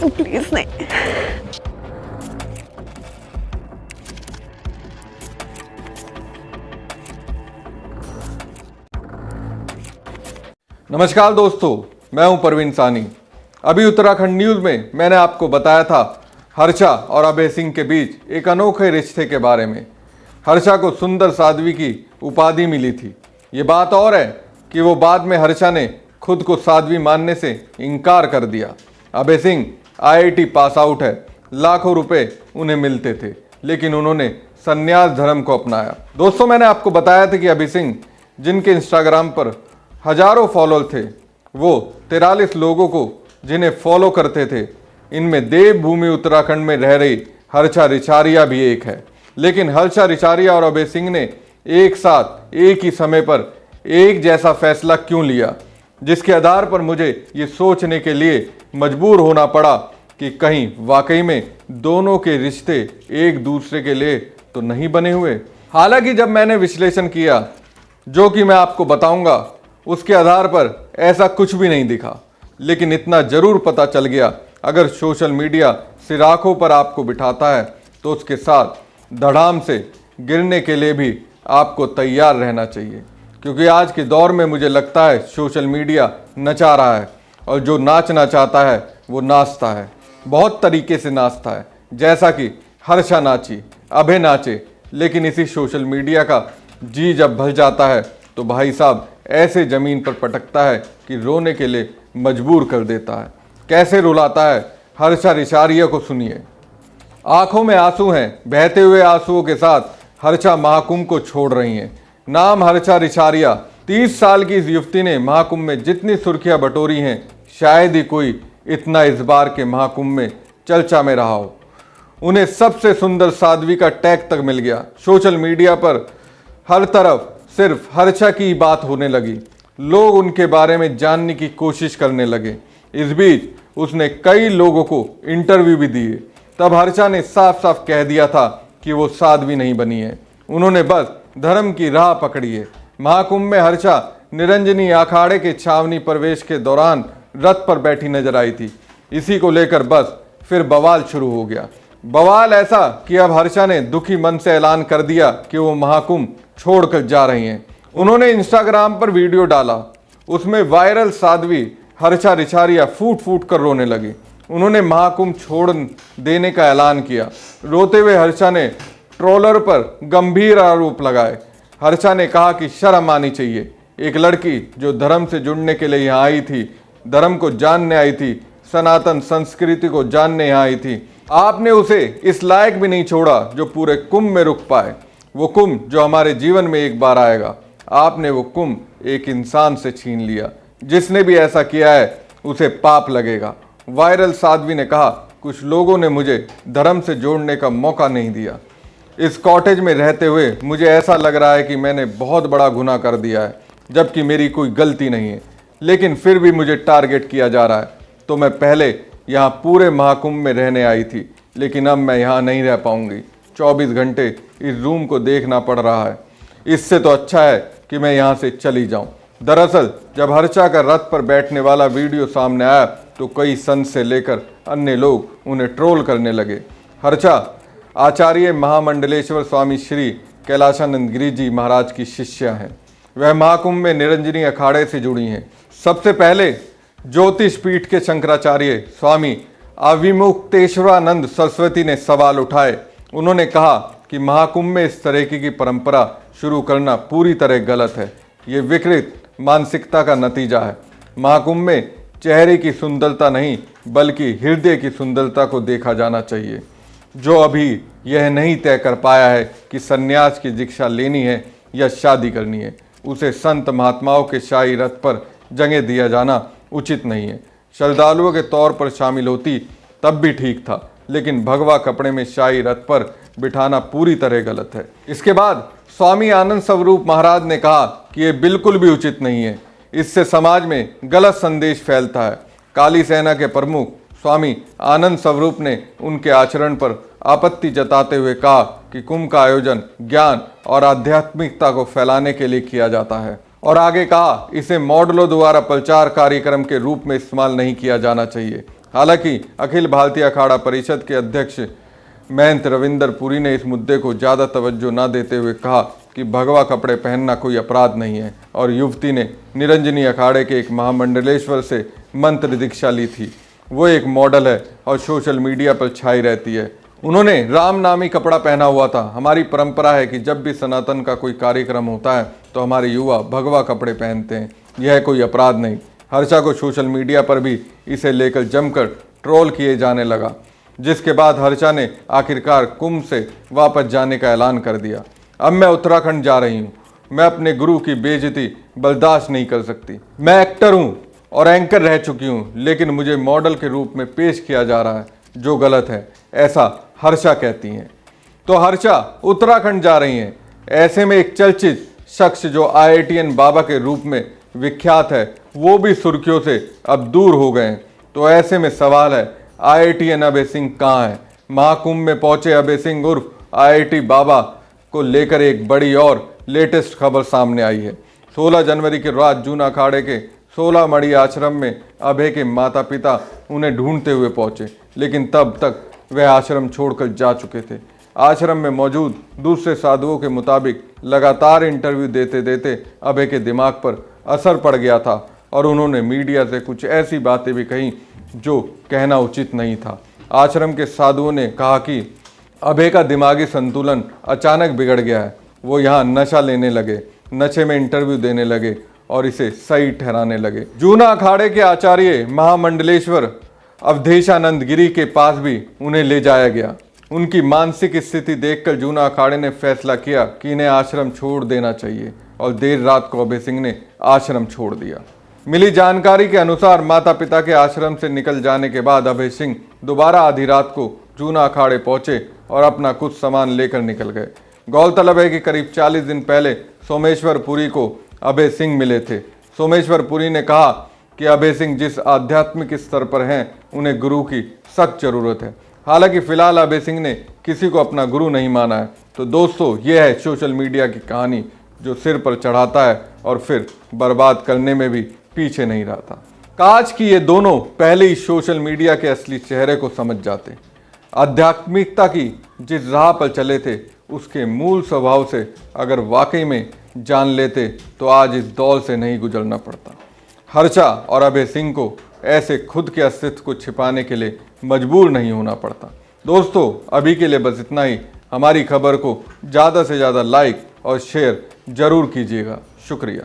Please नहीं। नमस्कार दोस्तों, मैं हूं परवीन सानी। अभी उत्तराखंड न्यूज में मैंने आपको बताया था हर्षा और अभय सिंह के बीच एक अनोखे रिश्ते के बारे में। हर्षा को सुंदर साध्वी की उपाधि मिली थी। ये बात और है कि वो बाद में हर्षा ने खुद को साध्वी मानने से इनकार कर दिया। Abhay Singh IIT pass out है, लाखों रुपए उन्हें मिलते थे, लेकिन उन्होंने संन्यास धर्म को अपनाया। दोस्तों, मैंने आपको बताया था कि अभय सिंह, जिनके इंस्टाग्राम पर हजारों फॉलोअर थे, वो 43 लोगों को जिन्हें फॉलो करते थे, इनमें देवभूमि उत्तराखंड में रह रही हर्षा रिछारिया भी एक है। लेकिन हर्षा रिछारिया और अभय सिंह ने एक साथ एक ही समय पर एक जैसा फैसला क्यों लिया, जिसके आधार पर मुझे ये सोचने के लिए मजबूर होना पड़ा कि कहीं वाकई में दोनों के रिश्ते एक दूसरे के लिए तो नहीं बने हुए। हालांकि जब मैंने विश्लेषण किया, जो कि मैं आपको बताऊंगा, उसके आधार पर ऐसा कुछ भी नहीं दिखा। लेकिन इतना जरूर पता चल गया, अगर सोशल मीडिया सिर आंखों पर आपको बिठाता है तो उसके साथ धड़ाम से गिरने के लिए भी आपको तैयार रहना चाहिए। क्योंकि आज के दौर में मुझे लगता है सोशल मीडिया नचा रहा है, और जो नाचना चाहता है वो नाचता है, बहुत तरीके से नाचता है। जैसा कि हर्षा नाची, अभय नाचे, लेकिन इसी सोशल मीडिया का जी जब भर जाता है तो भाई साहब ऐसे ज़मीन पर पटकता है कि रोने के लिए मजबूर कर देता है। कैसे रुलाता है हर्षा रिछारिया को सुनिए। आंखों में आंसू हैं, बहते हुए आंसुओं के साथ हर्षा महाकुंभ को छोड़ रही हैं। नाम हर्षा रिछारिया। 30 साल की इस युवती ने महाकुंभ में जितनी सुर्खियां बटोरी हैं, शायद ही कोई इतना इस बार के महाकुंभ में चर्चा में रहा हो। उन्हें सबसे सुंदर साध्वी का टैग तक मिल गया। सोशल मीडिया पर हर तरफ सिर्फ हर्षा की ही बात होने लगी। लोग उनके बारे में जानने की कोशिश करने लगे। इस बीच उसने कई लोगों को इंटरव्यू भी दिए। तब हर्षा ने साफ साफ कह दिया था कि वो साध्वी नहीं बनी है, उन्होंने बस धर्म की राह पकड़ी है। महाकुंभ में हर्षा निरंजनी अखाड़े के छावनी प्रवेश के दौरान रथ पर बैठी नजर आई थी। इसी को लेकर बस फिर बवाल शुरू हो गया। बवाल ऐसा कि अब हर्षा ने दुखी मन से ऐलान कर दिया कि वो महाकुंभ छोड़कर जा रही हैं। उन्होंने इंस्टाग्राम पर वीडियो डाला, उसमें वायरल साध्वी हर्षा रिछारिया फूट फूट कर रोने लगी। उन्होंने महाकुंभ छोड़ देने का ऐलान किया। रोते हुए हर्षा ने ट्रोलर पर गंभीर आरोप लगाए। हर्षा ने कहा कि शर्म आनी चाहिए, एक लड़की जो धर्म से जुड़ने के लिए यहाँ आई थी, धर्म को जानने आई थी, सनातन संस्कृति को जानने यहाँ आई थी, आपने उसे इस लायक भी नहीं छोड़ा जो पूरे कुंभ में रुक पाए। वो कुंभ जो हमारे जीवन में एक बार आएगा, आपने वो कुंभ एक इंसान से छीन लिया। जिसने भी ऐसा किया है उसे पाप लगेगा। वायरल साध्वी ने कहा, कुछ लोगों ने मुझे धर्म से जोड़ने का मौका नहीं दिया। इस कॉटेज में रहते हुए मुझे ऐसा लग रहा है कि मैंने बहुत बड़ा गुनाह कर दिया है, जबकि मेरी कोई गलती नहीं है, लेकिन फिर भी मुझे टारगेट किया जा रहा है। तो मैं पहले यहाँ पूरे महाकुंभ में रहने आई थी, लेकिन अब मैं यहाँ नहीं रह पाऊंगी। 24 घंटे इस रूम को देखना पड़ रहा है। इससे तो अच्छा है कि मैं यहाँ से चली जाऊँ। दरअसल जब हर्षा का रथ पर बैठने वाला वीडियो सामने आया तो कई संत से लेकर अन्य लोग उन्हें ट्रोल करने लगे। हर्षा आचार्य महामंडलेश्वर स्वामी श्री कैलाशानंद गिरी जी महाराज की शिष्या हैं। वह महाकुंभ में निरंजनी अखाड़े से जुड़ी हैं। सबसे पहले ज्योतिष पीठ के शंकराचार्य स्वामी अविमुक्तेश्वरानंद सरस्वती ने सवाल उठाए। उन्होंने कहा कि महाकुंभ में इस तरह की परंपरा शुरू करना पूरी तरह गलत है। ये विकृत मानसिकता का नतीजा है। महाकुंभ में चेहरे की सुंदरता नहीं, बल्कि हृदय की सुंदरता को देखा जाना चाहिए। जो अभी यह नहीं तय कर पाया है कि संन्यास की दीक्षा लेनी है या शादी करनी है, उसे संत महात्माओं के शाही रथ पर जगह दिया जाना उचित नहीं है। श्रद्धालुओं के तौर पर शामिल होती तब भी ठीक था, लेकिन भगवा कपड़े में शाही रथ पर बिठाना पूरी तरह गलत है। इसके बाद स्वामी आनंद स्वरूप महाराज ने कहा कि ये बिल्कुल भी उचित नहीं है, इससे समाज में गलत संदेश फैलता है। काली सेना के प्रमुख स्वामी आनंद स्वरूप ने उनके आचरण पर आपत्ति जताते हुए कहा कि कुंभ का आयोजन ज्ञान और आध्यात्मिकता को फैलाने के लिए किया जाता है, और आगे कहा इसे मॉडलों द्वारा प्रचार कार्यक्रम के रूप में इस्तेमाल नहीं किया जाना चाहिए। हालांकि अखिल भारतीय अखाड़ा परिषद के अध्यक्ष महंत रविंदर पुरी ने इस मुद्दे को ज़्यादा तवज्जो न देते हुए कहा कि भगवा कपड़े पहनना कोई अपराध नहीं है और युवती ने निरंजनी अखाड़े के एक महामंडलेश्वर से मंत्र दीक्षा ली थी। वो एक मॉडल है और सोशल मीडिया पर छाई रहती है। उन्होंने राम नामी कपड़ा पहना हुआ था। हमारी परंपरा है कि जब भी सनातन का कोई कार्यक्रम होता है तो हमारे युवा भगवा कपड़े पहनते हैं। यह कोई अपराध नहीं। हर्षा को सोशल मीडिया पर भी इसे लेकर जमकर ट्रोल किए जाने लगा, जिसके बाद हर्षा ने आखिरकार कुंभ से वापस जाने का ऐलान कर दिया। अब मैं उत्तराखंड जा रही हूँ। मैं अपने गुरु की बेइज्जती बर्दाश्त नहीं कर सकती। मैं एक्टर हूँ और एंकर रह चुकी हूँ, लेकिन मुझे मॉडल के रूप में पेश किया जा रहा है, जो गलत है, ऐसा हर्षा कहती हैं। तो हर्षा उत्तराखंड जा रही हैं। ऐसे में एक चर्चित शख्स जो IITN बाबा के रूप में विख्यात है, वो भी सुर्खियों से अब दूर हो गए हैं। तो ऐसे में सवाल है, IITN अभय सिंह कहाँ है? महाकुंभ में पहुंचे अभय सिंह उर्फ IIT बाबा को लेकर एक बड़ी और लेटेस्ट खबर सामने आई है। 16 जनवरी की रात जूना अखाड़े के 16 मड़ी आश्रम में अभय के माता पिता उन्हें ढूंढते हुए पहुंचे, लेकिन तब तक वह आश्रम छोड़कर जा चुके थे। आश्रम में मौजूद दूसरे साधुओं के मुताबिक लगातार इंटरव्यू देते देते अभय के दिमाग पर असर पड़ गया था और उन्होंने मीडिया से कुछ ऐसी बातें भी कही जो कहना उचित नहीं था। आश्रम के साधुओं ने कहा कि अभय का दिमागी संतुलन अचानक बिगड़ गया है। वो यहाँ नशा लेने लगे, नशे में इंटरव्यू देने लगे और इसे सही ठहराने लगे। जूना अखाड़े के आचार्य महामंडलेश्वर अवधेशानंद गिरी के पास भी उन्हें ले जाया गया। उनकी मानसिक स्थिति देखकर जूना अखाड़े ने फैसला किया कि इन्हें आश्रम छोड़ देना चाहिए और देर रात को अभय सिंह ने आश्रम छोड़ दिया। मिली जानकारी के अनुसार माता पिता के आश्रम से निकल जाने के बाद अभय सिंह दोबारा आधी रात को जूना अखाड़े पहुंचे और अपना कुछ सामान लेकर निकल गए। गौरतलब है कि करीब 40 दिन पहले सोमेश्वर पुरी को अभय सिंह मिले थे। सोमेश्वर पुरी ने कहा कि अभय सिंह जिस आध्यात्मिक स्तर पर हैं, उन्हें गुरु की सख्त जरूरत है। हालांकि फिलहाल अभय सिंह ने किसी को अपना गुरु नहीं माना है। तो दोस्तों, यह है सोशल मीडिया की कहानी जो सिर पर चढ़ाता है और फिर बर्बाद करने में भी पीछे नहीं रहता। काश कि ये दोनों पहले ही सोशल मीडिया के असली चेहरे को समझ जाते। आध्यात्मिकता की जिस राह पर चले थे, उसके मूल स्वभाव से अगर वाकई में जान लेते तो आज इस दौर से नहीं गुजरना पड़ता। हर्षा और अभय सिंह को ऐसे खुद के अस्तित्व को छिपाने के लिए मजबूर नहीं होना पड़ता। दोस्तों, अभी के लिए बस इतना ही। हमारी खबर को ज़्यादा से ज़्यादा लाइक और शेयर जरूर कीजिएगा। शुक्रिया।